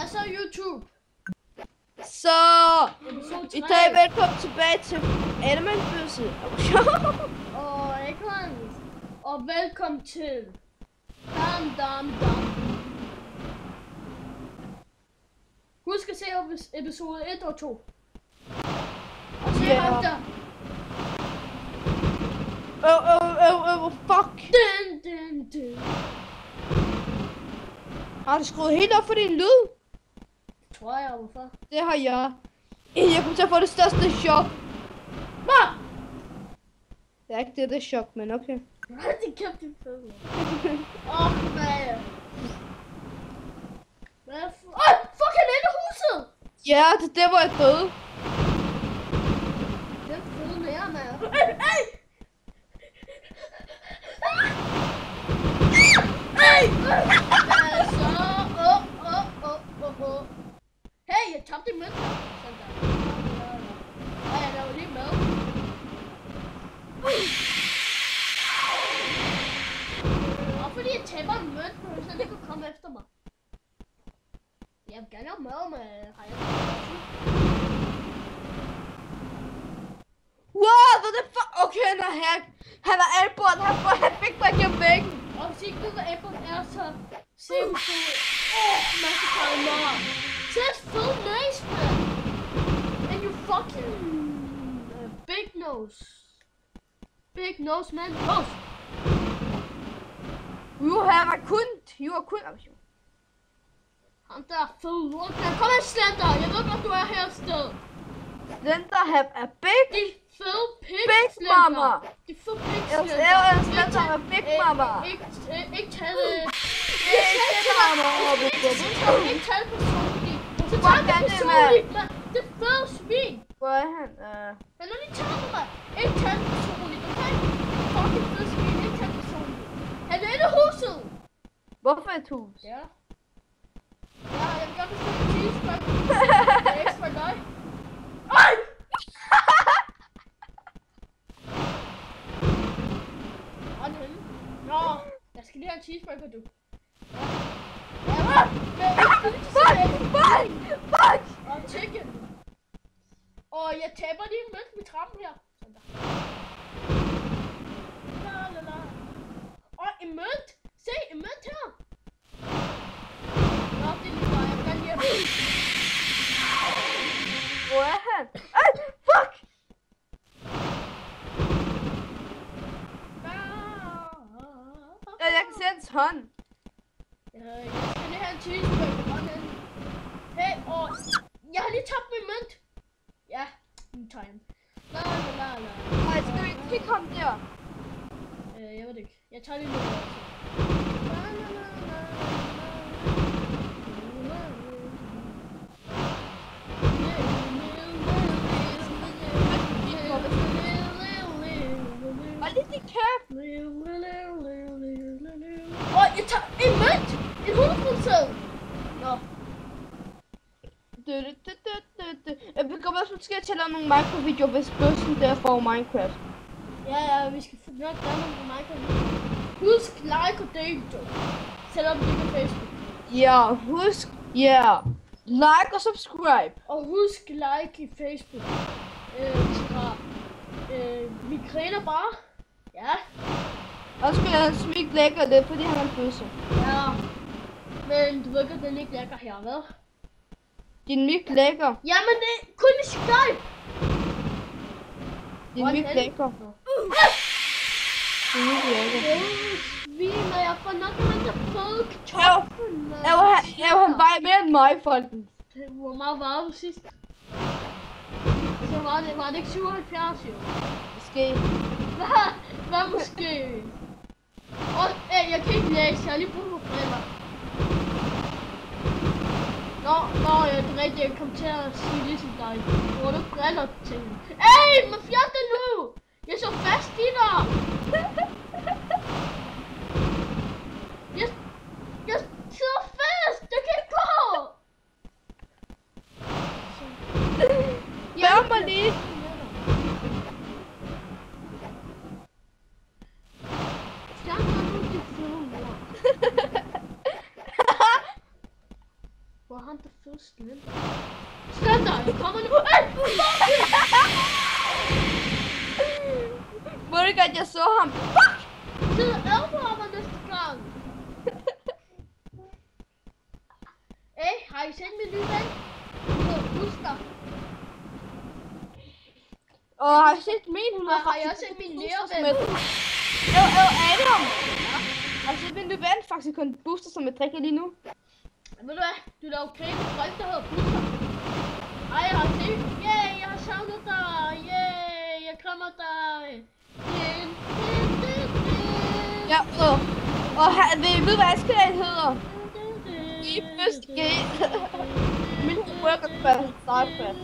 Hvad så YouTube? Så Episode 3. i dag velkommen tilbage til Allemandbøsse. Og Ekons. Og velkommen til Dam. Husk at se episode 1 og 2. Og se efter. Fuck. Dun. Har du skruet helt op for din lyd? Tror jeg, hvorfor? Det har jeg. Jeg kommer til at få det største chok. Hvad? Det er ikke det, der er chok, men okay. Det kæft din fødder. Åh, hvad? Hvad for? Åh, fuck, han er inde i huset! Ja, det er der, hvor jeg døde. Den føde mere, mand. Ej! Hey, jeg tabte mønt. Sådan der. Ej, jeg laver lige mad. Og fordi jeg taber en mønt, så det kunne komme efter mig. Jeg vil gerne have mad med hej. Wow, hvad det for? Okay, han er albuen. Han fik mig gennem væggen. Og hvis ikke du ved, Apple er så sindssygt. Man skal tage mig. That's full nice, man. And you fucking big nose. Big nose, man. Nose. You har kun ambition. Han der er fed lort. Kom her, Slender. Jeg ved godt, du er her et sted. Slender have a big Fed pig, Big Slender. mama. De fed pig, Jeg Slender. er Slender have big mama. Ikke tag det. Ikke mama. Ikke tag det personligt. Så tag det personligt, mand. Det er fed svin. Hvor er han? Men nu lige tager mig. Ikke tag det personligt, okay? Fucking fed svin. Ikke tag det personligt. Han er inde i huset. Hvorfor et hus? Ja. Ja, jeg vil godt bestille en cheeseburger. Det er ekstra dig. Ej! Hold henne. Nå, jeg skal lige have en cheeseburger, du. Ja, Fuck! og chicken. Og jeg taber lige en mønt med trappen her. Sådan der. La. Og en mønt. Se, en mønt her. Nå, det er lige bare. Jeg vil gerne lige have. Hvor er han? Ej, fuck! Jeg kan se hans hånd. Jeg skal lige have en cheeseburger. Hey, og jeg har lige tabt min mønt. Ja, nu tager jeg den. La. Ej, skal vi ikke kigge ham der? Jeg ved det ikke. Jeg tager lige noget. Hold lige din kæft. Åh, jeg tager en mønt! En 100%! Nå. Jeg vil godt også måske til at lave nogle Minecraft-videoer, hvis bøssen der får Minecraft. Ja, vi skal nok gøre noget på Minecraft. Husk, like og del, du. Selvom det ikke er Facebook. Ja, husk, like og subscribe. Og husk, like i Facebook. Vi skal have migræner bare. Ja. Og skal han smigt lækker lidt, fordi han er en bøsse. Ja. Men du ved ikke, at den ikke lækker her, hvad? Din mik lækker. Jamen, det er kun i Skype. Din mik lækker. Din mik lækker. Sviner, jeg får nok af den der fede kartoffel. Jeg han vejer mere end mig, folken. Hvor meget var det sidst? Så var det ikke 77, jo? Måske. Hvad måske? Jeg kan ikke læse, jeg har lige brug for briller. Nå, det er rigtigt, jeg kom til at sige ligesom dig. Hvor du briller til. Ej, men fjern det nu! Jeg så fast i dig! Jeg sidder fast! Jeg kan ikke gå! Spørg mig lige. Hvor er han der først Slender? Slender, jeg kommer nu! Må du ikke, at jeg så ham? Fuck! Sidder over mig næste gang! Hey, har I set min nye ven? Hun hedder Buster. Og har I set min? Hun Har I også set min nære ven? Adam! Har I set min nye ven? Faktisk kun Buster, som jeg drikker lige nu. Ved du hvad? Du laver creme med folk, der hedder Buster. Ej, jeg har set. Yeah, jeg har savnet dig. Yeah, jeg kommer dig. Ja, og vil I vide, hvad Askedal hedder? I første G. Min worker class Starcraft.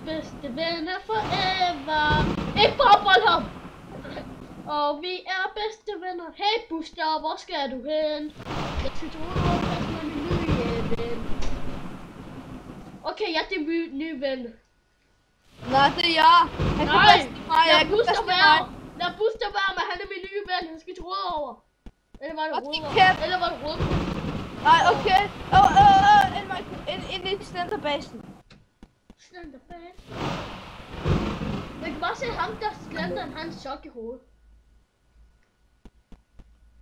Bedste venner forever. Ikke bare Bornholm. Og vi er bedste venner. Hey Buster, hvor skal du hen? Jeg skal tro, at passe med min nye ven. Okay, jeg er din nye ven. Nej, det er jeg. Han kan bedste mig. Lad Buster være. Lad Buster være, men han er min nye ven. Han skal til Rødovre. Eller var det Rødovre? Eller var det Rødovre? Nej, okay. Ind i Slenderbasen. Slenderbasen? Man kan bare se ham, der Slender, han har en sok i hovedet.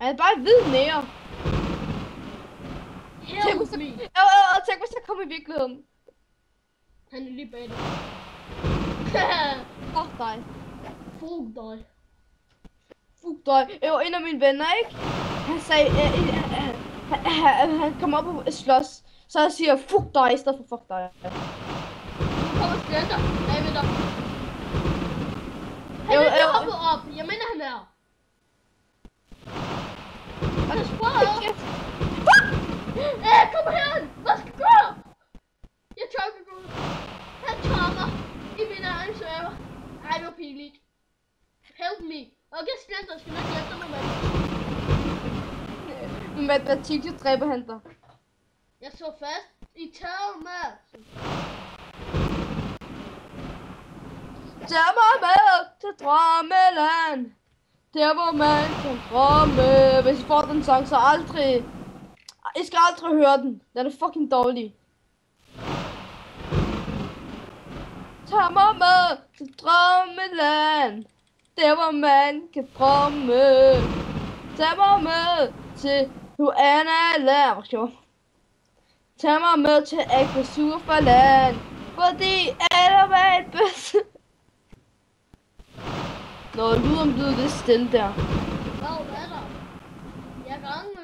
Han er bare hvid nære. Help me! Tænk, hvis jeg kommer i virkeligheden. Han er lige bag dig. Fuck dig. Fuck dig. Fuck dig. Det var en af mine venner, ikke? Han sagde, han kom op og slås. Så jeg siger, fuck dig i stedet for fuck dig. Nu kommer Slender. Nej, ved dig. Han er lige hoppet op. Jeg mener, han er. Han er sprøget. Kom her! Hvad skal gå? Jeg tør ikke gå. Han tager mig i min egen server. Ej, det var pinligt. Help me. Okay, Slender, skal nok hjælpe mig med. Matematik, så dræber han dig. Jeg så fast i taget med. Tag mig med til drømmeland. Der hvor man kan drømme. Hvis I får den sang, så aldrig. I skal aldrig høre den. Den er fucking dårlig. Tag mig med til drømmeland. Der hvor man kan drømme. Tag mig med til Luana-land. Hvor sjovt. Tag mig med til Aquasurferland. Fordi alle var et bedste. Nå, lyd om lyd, det er stille der. Hvad er der? Jeg er gang med...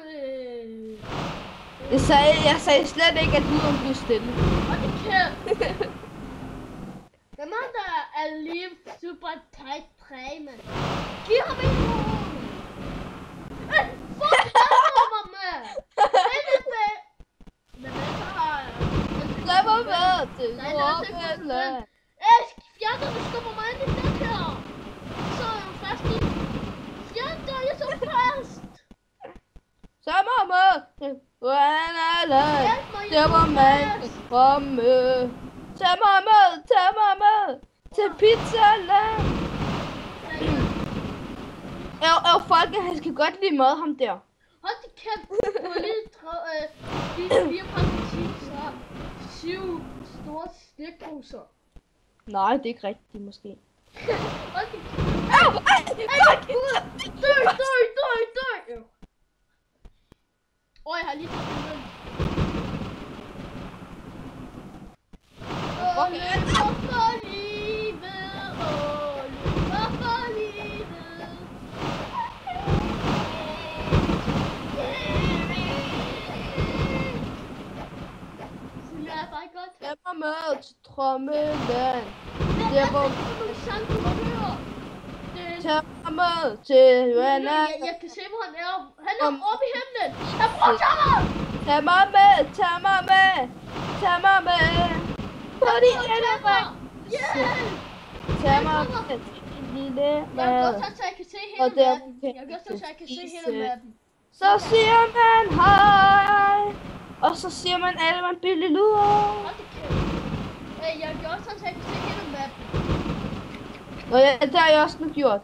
Jeg sagde slet ikke, at lyd om lyd stille. Og det kæft. Hvem er der er lige super tight træ, mand? Giv ham en hånd! Fuck, der var med! Men hvad så har jeg? Lad mig med til Nordjylland. Fjerner, du skubber mig ind i den her! Så er jeg fast i... Fjerner, jeg er så fast! Tag mig med til Nordjylland. Der hvor man kan komme. Tag mig med til Pizzaland. Folket, han skal godt lide mad, ham der. Hold det kæft, du har lige 4 pakker chips og 7 store slikposer. Nej, det er ikke rigtigt, måske. Hold det kæft. Døj! Åh, jeg har lige taget den. For livet. Tag mig med til Drømmeland. Det var nogle sang, du må høre. Tag mig med til Joanna. Jeg kan se, hvor han er. Han er oppe i himlen. Han prøver at tage mig. Tag mig med. Fordi han er mig. Tag mig med til en lille mad. Jeg kan godt så jeg kan se hele maden. Jeg kan godt så jeg kan se hele maden. Så siger man hej. Og så siger man alle, man billig lurer. Jeg gør sådan, så jeg kan se hele mappen. Nå ja, det har jeg også nu gjort.